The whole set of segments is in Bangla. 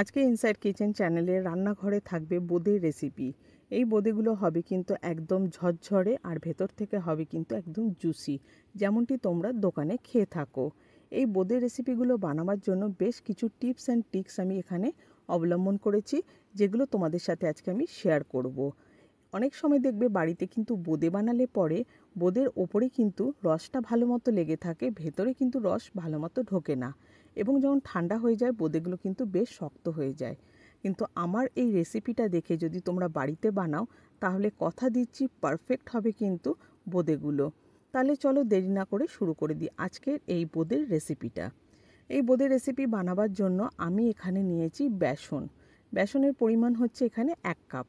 আজকে ইনসাইড কিচেন চ্যানেলে রান্নাঘরে থাকবে বোঁদের রেসিপি। এই বোঁদেগুলো হবে কিন্তু একদম ঝরঝরে আর ভেতর থেকে হবে কিন্তু একদম জুসি, যেমনটি তোমরা দোকানে খেয়ে থাকো। এই বোঁদের রেসিপিগুলো বানাবার জন্য বেশ কিছু টিপস অ্যান্ড ট্রিক্স আমি এখানে অবলম্বন করেছি, যেগুলো তোমাদের সাথে আজকে আমি শেয়ার করব। অনেক সময় দেখবে বাড়িতে কিন্তু বোঁদে বানালে পরে বোঁদের ওপরে কিন্তু রসটা ভালো মতো লেগে থাকে, ভেতরে কিন্তু রস ভালো মতো ঢোকে না, এবং যখন ঠান্ডা হয়ে যায় বোঁদেগুলো কিন্তু বেশ শক্ত হয়ে যায়। কিন্তু আমার এই রেসিপিটা দেখে যদি তোমরা বাড়িতে বানাও তাহলে কথা দিচ্ছি পারফেক্ট হবে কিন্তু বোঁদেগুলো। তাহলে চলো দেরি না করে শুরু করে দিই আজকের এই বোঁদের রেসিপিটা। এই বোঁদের রেসিপি বানাবার জন্য আমি এখানে নিয়েছি বেসনের পরিমাণ হচ্ছে এখানে 1 কাপ।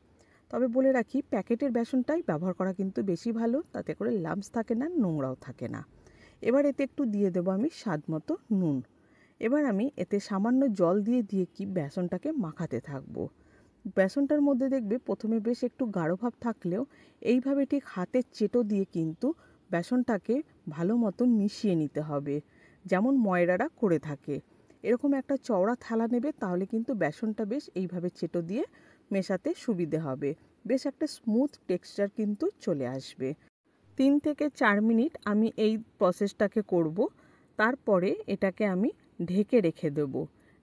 তবে বলে রাখি, প্যাকেটের বেসনটাই ব্যবহার করা কিন্তু বেশি ভালো, তাতে করে লাম্পস থাকে না, নোংরাও থাকে না। এবার এতে একটু দিয়ে দেবো আমি স্বাদ মতো নুন। এবার আমি এতে সামান্য জল দিয়ে কি বেসনটাকে মাখাতে থাকবো। বেসনটার মধ্যে দেখবে প্রথমে বেশ একটু গাঢ় ভাব থাকলেও এইভাবে ঠিক হাতের চেটো দিয়ে কিন্তু বেসনটাকে ভালো মতো মিশিয়ে নিতে হবে, যেমন ময়রারা করে থাকে। এরকম একটা চওড়া থালা নেবে, তাহলে কিন্তু বেসনটা বেশ এইভাবে চেটো দিয়ে মেশাতে সুবিধে হবে, বেশ একটা স্মুথ টেক্সচার কিন্তু চলে আসবে। 3 থেকে 4 মিনিট আমি এই প্রসেসটাকে করব। তারপরে এটাকে আমি ঢেকে রেখে দেব।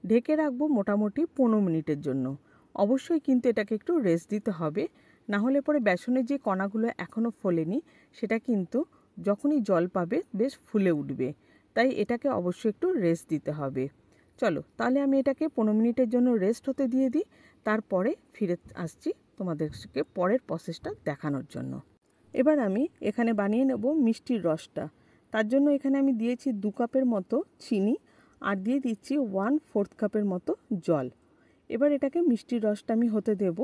ঢেকে রাখবো মোটামুটি 15 মিনিটের জন্য। অবশ্যই কিন্তু এটাকে একটু রেস্ট দিতে হবে, না হলে পরে বেসনের যে কণাগুলো এখনও ফোলেনি সেটা কিন্তু যখনই জল পাবে বেশ ফুলে উঠবে, তাই এটাকে অবশ্যই একটু রেস্ট দিতে হবে। চলো তাহলে আমি এটাকে 15 মিনিটের জন্য রেস্ট হতে দিয়ে দিই, তারপরে ফিরে আসছি তোমাদেরকে পরের প্রসেসটা দেখানোর জন্য। এবার আমি এখানে বানিয়ে নেব মিষ্টির রসটা। তার জন্য এখানে আমি দিয়েছি 2 কাপের মতো চিনি আর দিয়ে দিচ্ছি 1/4 কাপের মতো জল। এবার এটাকে মিষ্টির রসটা আমি হতে দেব।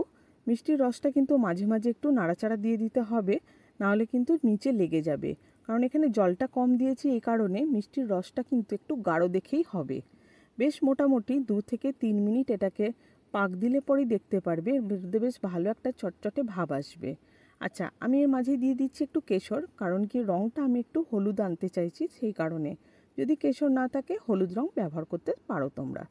মিষ্টির রসটা কিন্তু মাঝে মাঝে একটু নাড়াচাড়া দিয়ে দিতে হবে, নাহলে কিন্তু নিচে লেগে যাবে। কারণ এখানে জলটা কম দিয়েছি, এই কারণে মিষ্টির রসটা কিন্তু একটু গাঢ় দেখেই হবে। বেশ মোটামুটি 2 থেকে 3 মিনিট এটাকে পাক দিলে পরেই দেখতে পারবে বেশ ভালো একটা চটচটে ভাব আসবে। আচ্ছা, আমি এর মাঝে দিয়ে দিচ্ছি একটু কেশর, কারণ কি রঙটা আমি একটু হলুদ আনতে চাইছি, সেই কারণে। যদি কেশর না থাকে হলুদ রঙ ব্যবহার করতে পারো তোমরা।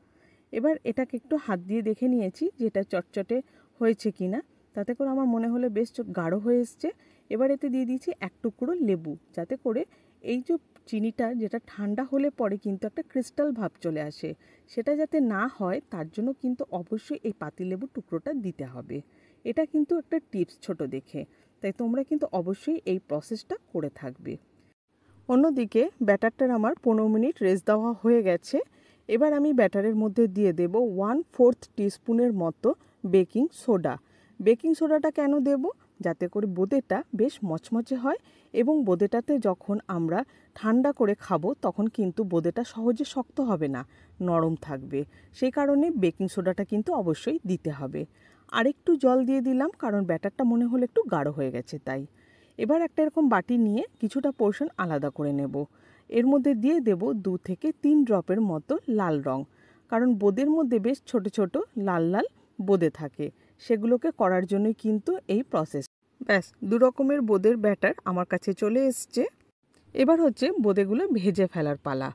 এবার এটাকে একটু হাত দিয়ে দেখে নিয়েছি যে এটা চটচটে হয়েছে কিনা, তাতে করে আমার মনে হলো বেশ গাঢ় হয়ে এসছে। এবার এতে দিয়ে দিয়েছি 1 টুকরো লেবু, যাতে করে এই যে চিনিটা যেটা ঠান্ডা হলে পরে কিন্তু একটা ক্রিস্টাল ভাব চলে আসে, সেটা যাতে না হয় তার জন্য কিন্তু অবশ্যই এই পাতিলেবুর টুকরোটা দিতে হবে। এটা কিন্তু একটা টিপস ছোট দেখে, তাই তোমরা কিন্তু অবশ্যই এই প্রসেসটা করে থাকবে। অন্যদিকে ব্যাটারটার আমার 15 মিনিট রেস্ট দেওয়া হয়ে গেছে। এবার আমি ব্যাটারের মধ্যে দিয়ে দেব 1/4 টিস্পুনের মতো বেকিং সোডা। বেকিং সোডাটা কেন দেব? যাতে করে বোঁদেটা বেশ মচমচে হয়, এবং বোঁদেটাতে যখন আমরা ঠান্ডা করে খাবো তখন কিন্তু বোঁদেটা সহজে শক্ত হবে না, নরম থাকবে। সেই কারণে বেকিং সোডাটা কিন্তু অবশ্যই দিতে হবে। আরেকটু জল দিয়ে দিলাম, কারণ ব্যাটারটা মনে হলো একটু গাঢ় হয়ে গেছে তাই। এবার একটা এরকম বাটি নিয়ে কিছুটা পোর্শন আলাদা করে নেব। এর মধ্যে দিয়ে দেব 2 থেকে 3 ড্রপের মতো লাল রং, কারণ বোঁদের মধ্যে বেশ ছোট ছোট লাল লাল বোঁদে থাকে, সেগুলোকে করার জন্যই কিন্তু এই প্রসেস। ব্যাস, 2 রকমের বোঁদের ব্যাটার আমার কাছে চলে এসছে। এবার হচ্ছে বোঁদেগুলো ভেজে ফেলার পালা।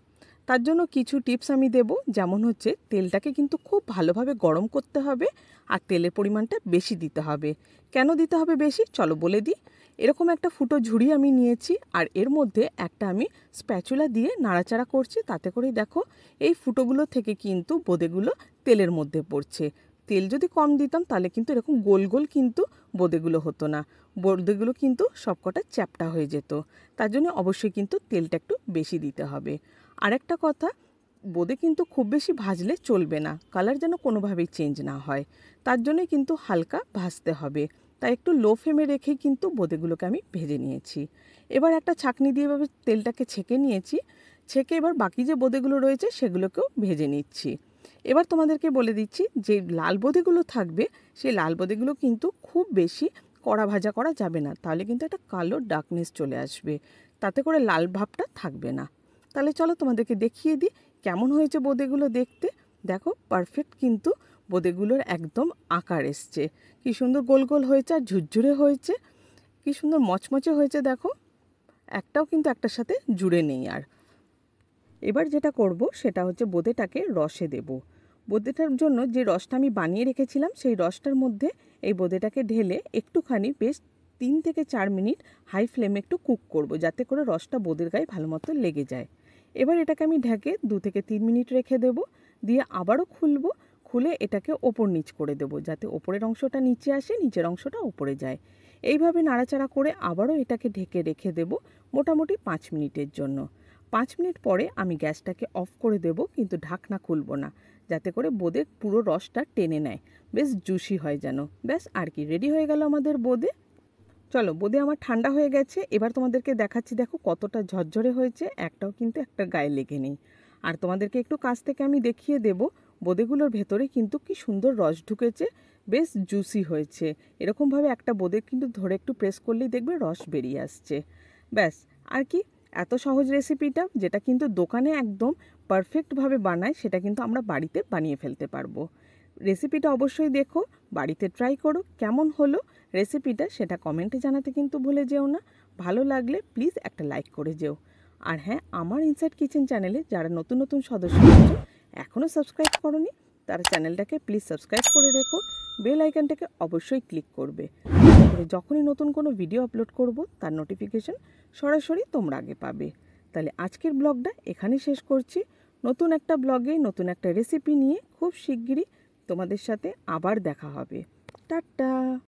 তার জন্য কিছু টিপস আমি দেব, যেমন হচ্ছে তেলটাকে কিন্তু খুব ভালোভাবে গরম করতে হবে, আর তেলের পরিমাণটা বেশি দিতে হবে। কেন দিতে হবে বেশি, চলো বলে দিই। এরকম একটা ফুটো ঝুড়ি আমি নিয়েছি, আর এর মধ্যে একটা আমি স্প্যাচুলা দিয়ে নাড়াচাড়া করছি, তাতে করেই দেখো এই ফুটোগুলো থেকে কিন্তু বোঁদেগুলো তেলের মধ্যে পড়ছে। তেল যদি কম দিতাম তাহলে কিন্তু এরকম গোল গোল কিন্তু বোঁদেগুলো হতো না, বোঁদেগুলো কিন্তু সবকটা চ্যাপ্টা হয়ে যেত। তার জন্য অবশ্যই কিন্তু তেলটা একটু বেশি দিতে হবে। আরেকটা কথা, বোঁদে কিন্তু খুব বেশি ভাজলে চলবে না, কালার যেন কোনোভাবেই চেঞ্জ না হয়, তার জন্যই কিন্তু হালকা ভাজতে হবে। তাই একটু লো ফ্লেমে রেখেই কিন্তু বোঁদেগুলোকে আমি ভেজে নিয়েছি। এবার একটা ছাঁকনি দিয়ে এভাবে তেলটাকে ছেঁকে নিয়েছি। ছেঁকে এবার বাকি যে বোঁদেগুলো রয়েছে সেগুলোকেও ভেজে নিচ্ছি। এবার তোমাদেরকে বলে দিচ্ছি, যে লাল বোঁদেগুলো থাকবে সেই লাল বোঁদেগুলো কিন্তু খুব বেশি কড়া ভাজা করা যাবে না, তাহলে কিন্তু একটা কালো ডার্কনেস চলে আসবে, তাতে করে লাল ভাবটা থাকবে না। তাহলে চলো তোমাদেরকে দেখিয়ে দিই কেমন হয়েছে বোঁদেগুলো দেখতে। দেখো পারফেক্ট কিন্তু বোঁদেগুলোর একদম আকার এসছে, কি সুন্দর গোল গোল হয়েছে আর ঝুরঝুরে হয়েছে, কি সুন্দর মচমচে হয়েছে। দেখো একটাও কিন্তু একটার সাথে জুড়ে নেই। আর এবার যেটা করব সেটা হচ্ছে বোঁদেটাকে রসে দেব। বোঁদেটার জন্য যে রসটা আমি বানিয়ে রেখেছিলাম সেই রসটার মধ্যে এই বোঁদেটাকে ঢেলে একটুখানি বেশ 3 থেকে 4 মিনিট হাই ফ্লেমে একটু কুক করব, যাতে করে রসটা বোঁদের গায়ে ভালো মতো লেগে যায়। এবার এটাকে আমি ঢেকে 2 থেকে 3 মিনিট রেখে দেব, দিয়ে আবারও খুলব। খুলে এটাকে ওপর নিচ করে দেব, যাতে ওপরের অংশটা নিচে আসে, নিচের অংশটা ওপরে যায়। এইভাবে নাড়াচাড়া করে আবারও এটাকে ঢেকে রেখে দেব মোটামুটি 5 মিনিটের জন্য। 5 মিনিট পরে আমি গ্যাসটাকে অফ করে দেব, কিন্তু ঢাকনা খুলব না, যাতে করে বোঁদের পুরো রসটা টেনে নেয়, বেশ জুসি হয় যেন। ব্যাস আর কি, রেডি হয়ে গেল আমাদের বোঁদে। চলো, বোঁদে আমার ঠান্ডা হয়ে গেছে, এবার তোমাদেরকে দেখাচ্ছি। দেখো কতটা ঝরঝরে হয়েছে, একটাও কিন্তু একটা গায়ে লেগে নেই। আর তোমাদেরকে একটু কাছ থেকে আমি দেখিয়ে দেব, বোঁদেগুলোর ভেতরে কিন্তু কি সুন্দর রস ঢুকেছে, বেশ জুসি হয়েছে। এরকমভাবে একটা বোঁদে কিন্তু ধরে একটু প্রেস করলেই দেখবে রস বেরিয়ে আসছে। ব্যাস আর কি, এত সহজ রেসিপিটা, যেটা কিন্তু দোকানে একদম পারফেক্টভাবে বানায়, সেটা কিন্তু আমরা বাড়িতে বানিয়ে ফেলতে পারবো। রেসিপিটা অবশ্যই দেখো, বাড়িতে ট্রাই করো, কেমন হলো রেসিপিটা সেটা কমেন্টে জানাতে কিন্তু ভুলে যেও না। ভালো লাগলে প্লিজ একটা লাইক করে যেও। আর হ্যাঁ, আমার ইনসাইড কিচেন চ্যানেলে যারা নতুন নতুন সদস্য আছো, এখনও সাবস্ক্রাইব করোনি, তারা চ্যানেলটাকে প্লিজ সাবস্ক্রাইব করে রেখো। বেল আইকনটাকে অবশ্যই ক্লিক করবে, যাতে করে যখনই নতুন কোনো ভিডিও আপলোড করব তার নোটিফিকেশন সরাসরি তোমরা আগে পাবে। তাহলে আজকের ব্লগটা এখানেই শেষ করছি। নতুন একটা ব্লগে নতুন একটা রেসিপি নিয়ে খুব শিগগিরই তোমাদের সাথে আবার দেখা হবে। টাটা।